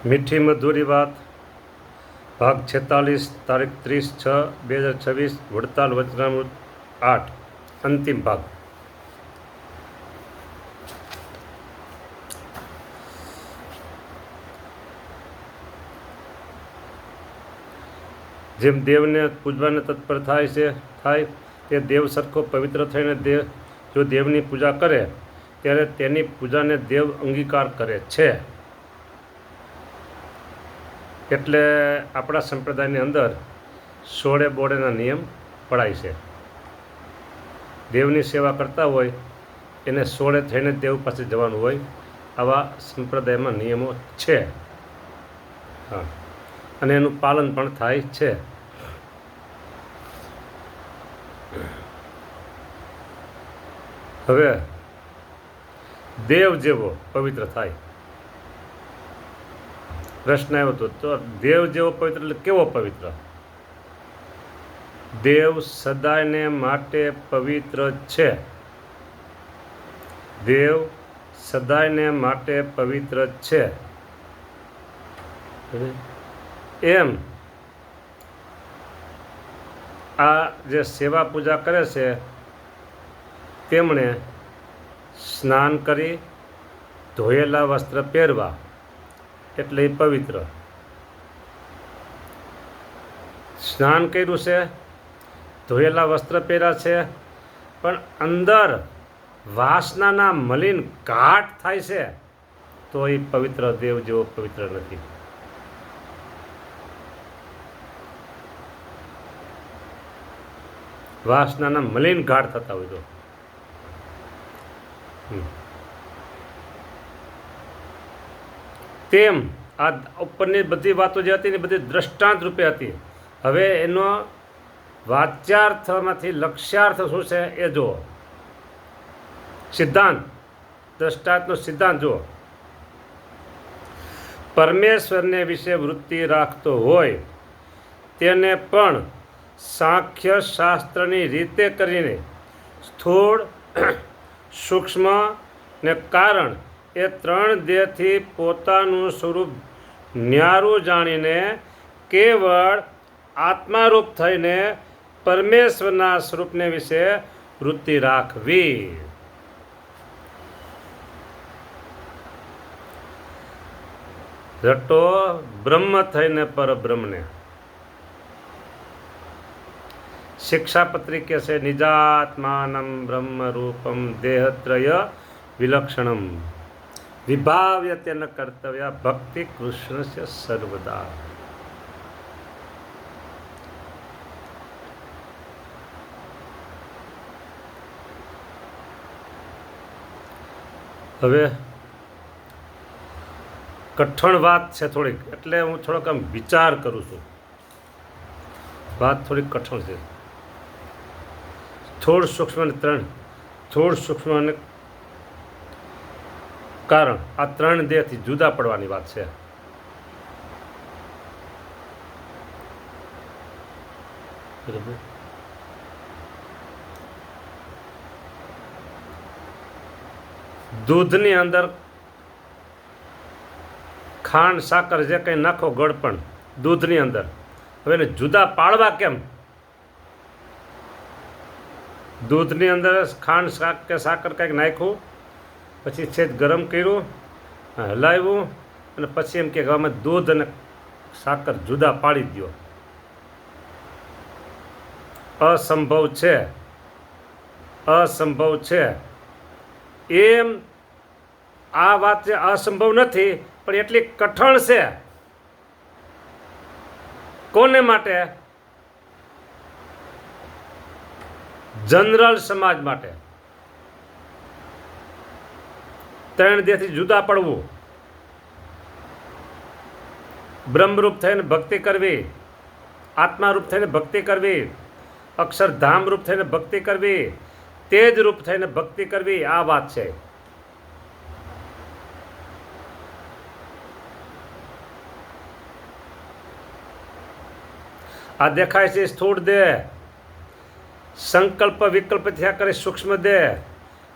મીઠી મધુરી વાત ભાગ 46 તારીખ 30/6/2026 વડતાલ વચનામૃત 8 અંતિમ ભાગ. જેમ દેવને પૂજવાને તત્પર થાય તે દેવ સરખો પવિત્ર થઈને જો દેવની પૂજા કરે ત્યારે તેની પૂજાને દેવ અંગીકાર કરે છે. એટલે આપણા સંપ્રદાયની અંદર 16 બોડેના નિયમ પડાય છે. દેવની સેવા કરતા હોય એને 16 થઈને દેવ પાસે જવાનું હોય, આવા સંપ્રદાયમાં નિયમો છે. હા, અને એનું પાલન પણ થાય છે. હવે દેવ જેવો પવિત્ર થાય. પ્રશ્ન આવ્યો હતો, તો દેવ જેવો પવિત્ર એટલે કેવો પવિત્ર? દેવ સદાયને માટે પવિત્ર છે. દેવ સદાયને માટે પવિત્ર છે. એમ આ જે સેવા પૂજા કરે છે તેમણે સ્નાન કરી ધોયેલા વસ્ત્ર પહેરવા એટલે એ પવિત્ર. સ્નાન કર્યું છે, ધોયેલા વસ્ત્ર પહેર્યા છે, પણ અંદર વાસનાના મલિન ઘાટ થાય છે તો એ પવિત્ર દેવ જેવો પવિત્ર નથી. વાસનાના મલિન ઘાટ થતા હોય તો તેમ આ ઉપરની બધી વાતો જે હતી ને બધી દ્રષ્ટાંત રૂપે હતી. હવે એનો વાચ્યાર્થમાંથી લક્ષ્યાર્થ શું છે એ જુઓ. સિદ્ધાંત, દ્રષ્ટાંતનો સિદ્ધાંત જુઓ. પરમેશ્વરને વિશે વૃત્તિ રાખતો હોય તેને પણ સાંખ્ય શાસ્ત્રની રીતે કરીને સ્થૂળ, સૂક્ષ્મ ને કારણ એ 3 દેહથી પોતાનું સ્વરૂપ ન્યારું જાણીને કેવળ આત્મારૂપ થઈને પરમેશ્વરના સ્વરૂપને વિશે વૃત્તિ રાખવી. રટો બ્રહ્મ થઈને પરબ્રહ્મને. શિક્ષાપત્રી કે છે નિજાત્માનમ બ્રહ્મ રૂપમ દેહત્રય વિલક્ષણમ વિભાવ્ય તેન કર્તવ્ય ભક્તિ કૃષ્ણસ્ય સર્વદા. હવે કઠણ વાત છે થોડીક, એટલે હું થોડોક આમ વિચાર કરું છું. વાત થોડીક કઠણ છે. થોડ સૂક્ષ્મ અને 3, થોડ સૂક્ષ્મ અને કારણ, આ 3 દેહથી જુદા પડવાની વાત છે. દૂધની અંદર ખાંડ, સાકર જે કંઈ નાખો, ગળપણ દૂધની અંદર, હવે એને જુદા પાડવા કેમ? દૂધની અંદર ખાંડ કે સાકર કંઈક નાખ્યું, પછી છેદ ગરમ કર્યું, હલાવ્યું, અને પછી એમ કે આમાં દૂધ અને સાકર જુદા પાડી દો. અસંભવ છે, અસંભવ છે. એમ આ વાત જે અસંભવ નથી પણ એટલી કઠણ છે. કોને માટે? જનરલ સમાજ માટે. 3 દેહથી જુદા પડવું, બ્રહ્મરૂપ થઈને ભક્તિ કરવી, આત્મારૂપ થઈને ભક્તિ કરવી, અક્ષરધામ રૂપ થઈને ભક્તિ કરવી, તેજ રૂપ થઈને ભક્તિ કરવી, આ વાત છે. આ દેખાય છે સ્થૂળ દેહ, સંકલ્પ વિકલ્પ થયા કરે સૂક્ષ્મ દેહ,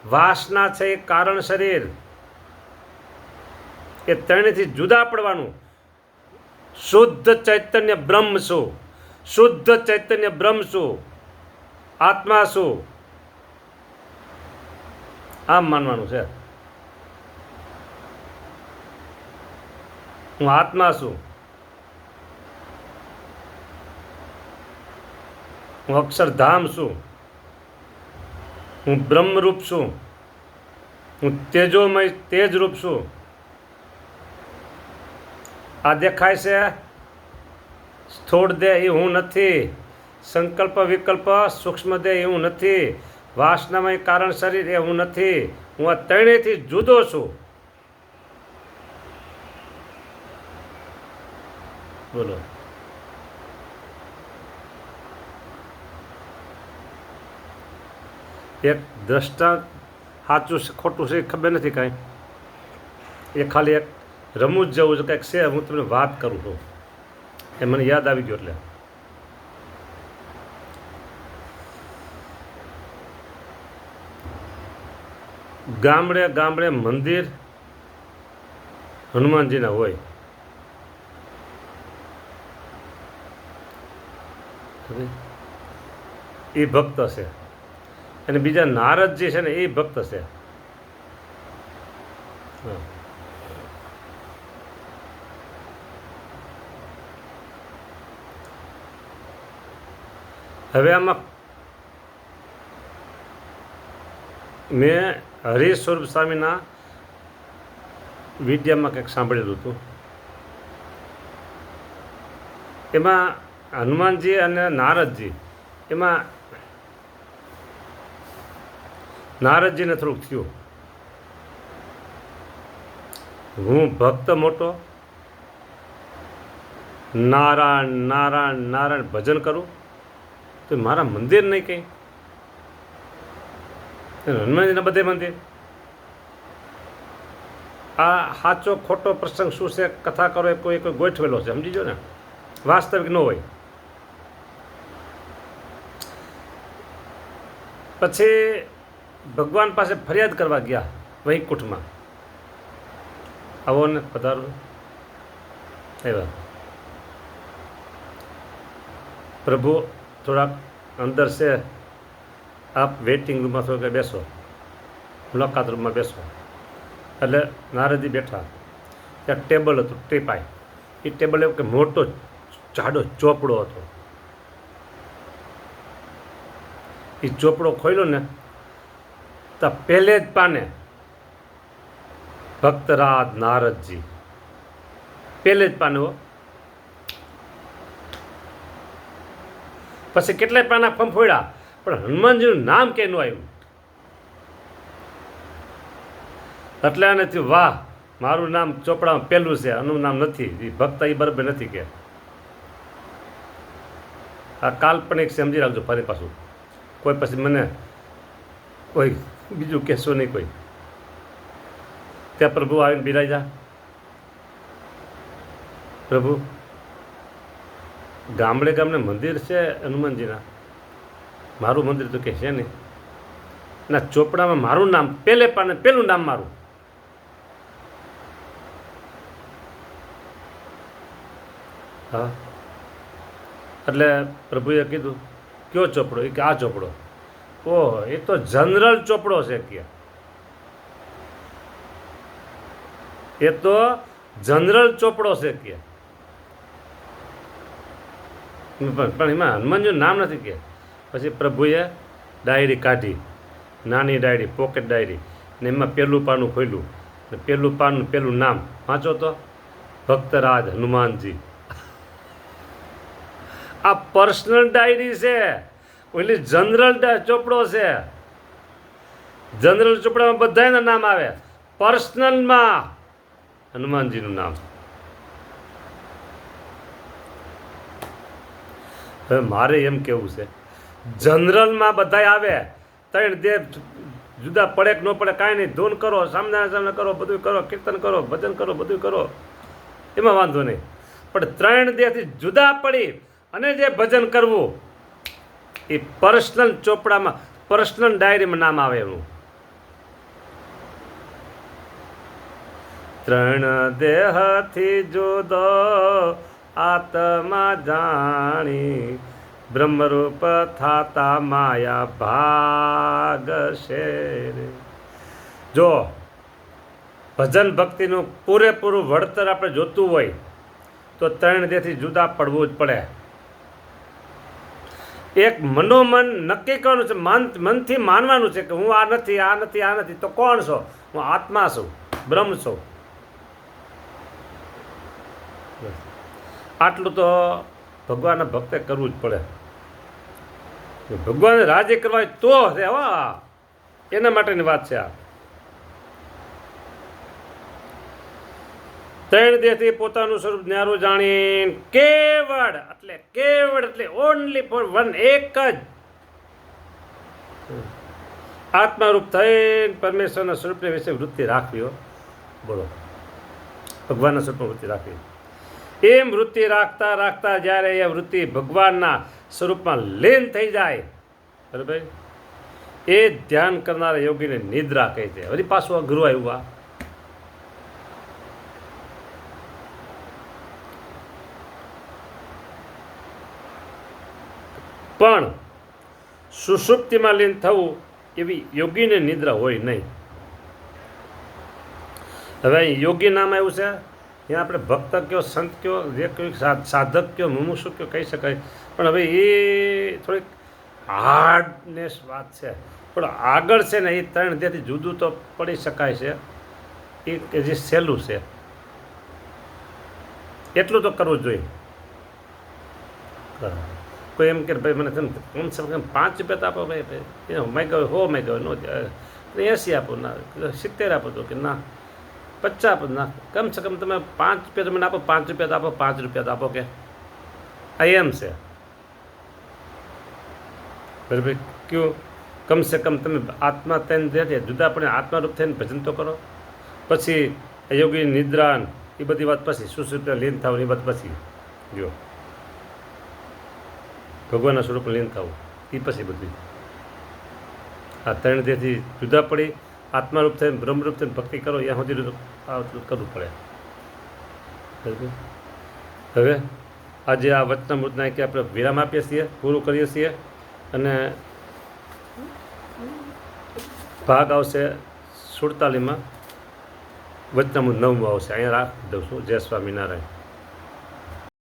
વાસના છે એ કારણ શરીર, એ ત્રણેયથી જુદા પડવાનું. શુદ્ધ ચૈતન્ય બ્રહ્મ છું, શુદ્ધ ચૈતન્ય બ્રહ્મ છું, આત્મા છું, આમ માનવાનું છે. હું આત્મા છું, હું અક્ષરધામ છું, હું બ્રહ્મરૂપ છું, હું તેજોમય તેજરૂપ છું. આ દેખાય છે સ્થૂળ દેહ એ હું નથી, સંકલ્પ વિકલ્પ સૂક્ષ્મ દેહ એ હું નથી, વાસનામય કારણ શરીર એ હું નથી. હું આ ત્રણેયથી જુદો છું. બોલો. એક દ્રષ્ટાંત સાચું છે ખોટું છે એ ખબર નથી કાંઈ, એ ખાલી એક રમૂજ જેવું છે કંઈક છે. હું તમને વાત કરું છું એ મને યાદ આવી ગયો. એટલે ગામડે ગામડે મંદિર હનુમાનજીના હોય. એ ભક્ત છે અને બીજા નારદજી છે ને એ ભક્ત છે. હવે આમાં મેં હરિ સ્વરૂપ સ્વામીના વિડીયામાં કંઈક સાંભળેલું હતું. એમાં હનુમાનજી અને નારદજી, એમાં નારદજીને થોડુંક થયું હું ભક્ત મોટો, નારાયણ નારાયણ નારાયણ ભજન કરું તો મારા મંદિર નહીં કંઈ. હનુમાનજીના બધે મંદિર. આ સાચો ખોટો પ્રસંગ શું છે, કથા કરો એ કોઈ ગોઠવેલો છે, સમજી જો ને, વાસ્તવિક ન હોય. પછી ભગવાન પાસે ફરિયાદ કરવા ગયા વૈકુંઠમાં, આવો ને પધારો. એવા પ્રભુ થોડાક અંદર છે, આપ વેઇટિંગ રૂમમાં થોડુંક બેસો, મુલાકાત રૂમમાં બેસો. એટલે નારદજી બેઠા, ત્યાં ટેબલ હતું ટીપાય. એ ટેબલ એવું કે મોટો જાડો ચોપડો હતો. એ ચોપડો ખોલ્યો ને તો પહેલે જ પાને ભક્તરાજ નારદજી, પહેલે જ પાને હો. પછી કેટલાય પાના ફંફોડ્યા પણ હનુમાનજીનું નામ કે ન આવ્યું. એટલે આને થયું વાહ, મારું નામ ચોપડામાં પહેલું છે, આનું નામ નથી. એ ભક્ત એ બરાબર નથી કે આ કાલ્પનિક સમજી રાખજો. ફરી પાછું કોઈ પછી મને કોઈ બીજું કહેશો નહીં કોઈ. ત્યાં પ્રભુ આવીને બિરાજા. પ્રભુ ગામડે ગામડે મંદિર છે હનુમાનજીના, મારું મંદિર તો કે છે નહીં. ના ચોપડામાં મારું નામ પહેલે પાને પહેલું નામ મારું. હા, એટલે પ્રભુએ કીધું કયો ચોપડો? એ કે આ ચોપડો. ઓહો, એ તો જનરલ ચોપડો છે કે, એ તો જનરલ ચોપડો છે કે, પણ એમાં હનુમાનજીનું નામ નથી કે. પછી પ્રભુએ ડાયરી કાઢી, નાની ડાયરી, પોકેટ ડાયરી, ને એમાં પહેલું પાનું ખોલ્યું ને પહેલું પાનું પહેલું નામ વાંચો તો ભક્તરાજ હનુમાનજી. આ પર્સનલ ડાયરી છે, ઓલી જનરલ ચોપડો છે. જનરલ ચોપડામાં બધાના નામ આવે, પર્સનલમાં હનુમાનજીનું નામ. હવે મારે એમ કેવું છે, જનરલમાં બધા આવે, ત્રણ દેવ જુદા પડે કે ન પડે કાંઈ નહીં, ધૂન કરો, સામને કરો, બધું કરો, કીર્તન કરો, ભજન કરો, બધું કરો, એમાં વાંધો નહીં. પણ ત્રણ દેહથી જુદા પડી અને જે ભજન કરવું એ પર્સનલ ચોપડામાં, પર્સનલ ડાયરીમાં નામ આવે એનું. ત્રણ દેહથી જુદો આત્મા જાણી બ્રહ્મરૂપ થાતા માયા ભાગશે રે. જો ભજન ભક્તિનું પૂરેપૂરું વળતર આપણે જોતું હોય તો 3 દેહથી જુદા પડવું જ પડે. એક મનોમન નક્કી કરવાનું છે, મનથી માનવાનું છે કે હું આ નથી, આ નથી, આ નથી. તો કોણ છો? હું આત્મા છું, બ્રહ્મ છું. આટલું તો ભગવાનના ભક્તે કરવું જ પડે. ભગવાનને રાજી કરવા તો રેવા, એના માટેની વાત છે આ. 3 દેહથી પોતાનું સ્વરૂપ ન્યારું જાણી કેવળ એટલે ઓનલી ફોર વન, એક જ આત્મારૂપ થઈને પરમેશ્વરના સ્વરૂપને વિશે વૃત્તિ રાખવી. બોલો, ભગવાનના સ્વરૂપમાં વૃત્તિ રાખવી. એમ વૃત્તિ રાખતા રાખતા જ્યારે એ વૃત્તિ ભગવાનના સ્વરૂપમાં લીન થઈ જાય, બરાબર, એ ધ્યાન કરનારા યોગીને નિદ્રા કહે છે. વળી પાછું અઘરું આવ્યું આ. પણ સુષુપ્તિમાં લીન થવું એવી યોગીને નિદ્રા હોય નહીં. હવે અહીં યોગી નામ આવ્યું છે, ત્યાં આપણે ભક્ત કયો, સંત કયો, જે કોઈ સાધક કયો, મુમુક્ષુ કયો કહી શકાય. પણ હવે એ થોડીક હાર્ડનેસ વાત છે. પણ આગળ છે ને એ 3 દેહથી જુદું તો પડી શકાય છે, એ કે જે સહેલું છે એટલું તો કરવું જ જોઈએ. કોઈ એમ કે ભાઈ મને કમસે કમ 5 રૂપિયા તો આપો ભાઈ, મેં કહ્યું 100 મેં કહ્યું 80 આપો, ના 70 આપો, તો કે ના 50 આપો, ના કમસે કમ તમે 5 રૂપિયા મને આપો, 5 રૂપિયા તો આપો, 5 રૂપિયા તો આપો. કે આ એમ છે, બરાબર. ક્યું કમસે કમ તમે આત્મા થઈને જે જુદા પડે આત્મારૂપ થઈને ભજન તો કરો. પછી યોગી નિદ્રા એ બધી વાત પછી સુષુપ્તિમાં લીન થવું એ વાત પછી જો ભગવાનના સ્વરૂપમાં લીન થવું એ પછી બધું. આ 3 દેહથી જુદા પડી આત્મારૂપ થઈને બ્રહ્મરૂપ થઈને ભક્તિ કરો, ત્યાં સુધી કરવું પડે. હવે આજે આ વચનામૃતના કે આપણે વિરામ આપીએ છીએ, પૂરું કરીએ છીએ. અને ભાગ આવશે 47માં, વચનામૃત 9 આવશે. અહીંયા રાખી દઉં છું. જય સ્વામિનારાયણ.